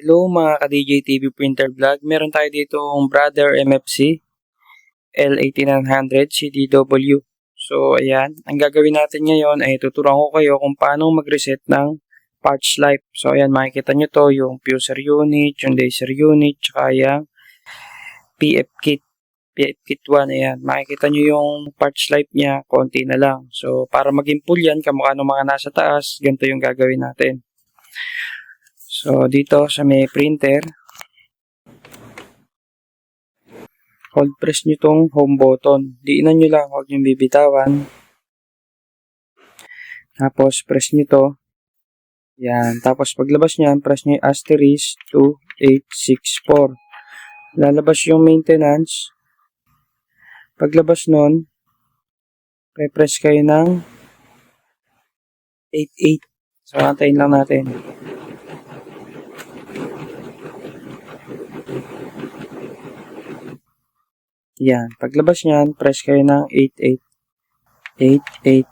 Hello mga ka-DJ TV Printer Vlog. Meron tayo dito ang Brother MFC L8900 CDW. So ayan, ang gagawin natin ngayon ay tuturuan ko kayo kung paano mag-reset ng parts life. So ayan, makikita nyo to, yung fuser unit, yung laser unit, tsaka yung PF kit. PF kit 1, ayan. Makikita nyo yung parts life niya, konti na lang. So para maging full yan, kamukha ng mga nasa taas, ganito yung gagawin natin. So, dito sa may printer, hold press nyo itong home button. Diinan nyo lang, huwag nyo bibitawan. Tapos, press nyo to. Yan. Tapos, paglabas nyan, press nyo yung asterisk 2864. Lalabas yung maintenance. Paglabas nun, pre-press kayo ng 88. So, antayin lang natin. Yan. Paglabas niyan, press kayo ng 88.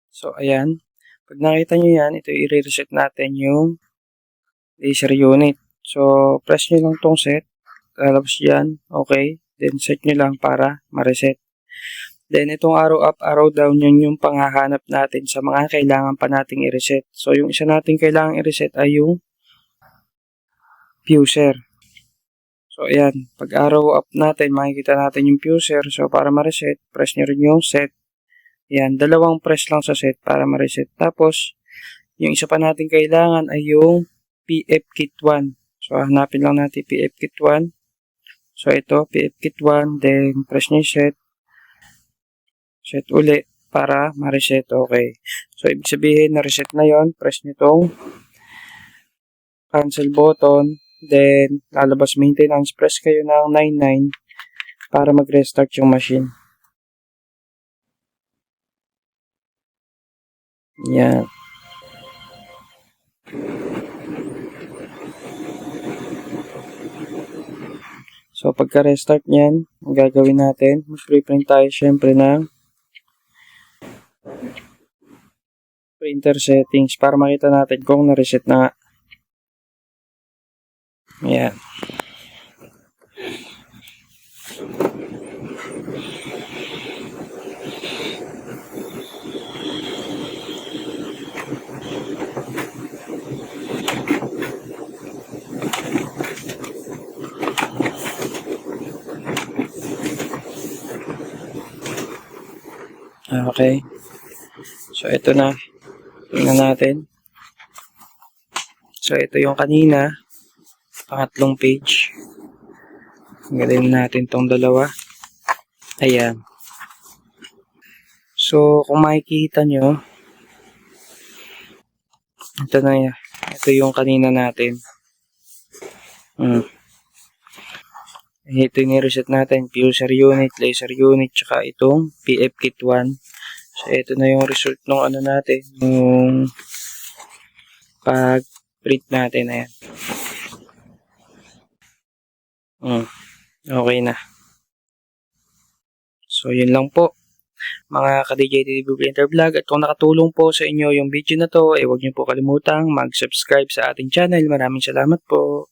So, ayan. Pag nakita nyo yan, ito i-reset natin yung laser unit. So, press nyo lang tong set. Lalabas yan. Okay. Then, set nyo lang para ma-reset. Then, itong arrow up, arrow down, yun yung panghahanap natin sa mga kailangan pa nating i-reset. So, yung isa nating kailangan i-reset ay yung fuser. So, ayan. Pag arrow up natin, makikita natin yung fuser. So, para ma-reset, press nyo rin yung set. Ayan. Dalawang press lang sa set para ma-reset. Tapos, yung isa pa natin kailangan ay yung PF kit 1. So, hanapin lang natin PF kit 1. So, ito, PF kit 1. Then, press nyo yung set. Set uli para ma-reset. Okay. So, ibig sabihin, na-reset na yon. Press nyo itong cancel button. Then, lalabas maintenance, press kayo ng 99 para mag-restart yung machine. Yan. So, pagka-restart niyan, ang gagawin natin, mag-preprint tayo syempre ng printer settings para makita natin kung na-reset na nga. Yan. Okay. So, ito na. Tingnan natin. So, ito yung kanina. Pangatlong page. Galing natin tong dalawa. Ayan. So, kung makikita nyo, ito na yan. Ito yung kanina natin. Ito yung reset natin. Fuser unit, laser unit, tsaka itong PF kit 1. So, ito na yung result ng ano natin. Yung pag-print natin. Ayan. Okay na. So, yun lang po. Mga ka-DJ TV Printer Vlog. At kung nakatulong po sa inyo yung video na to, huwag niyo po kalimutang mag-subscribe sa ating channel. Maraming salamat po.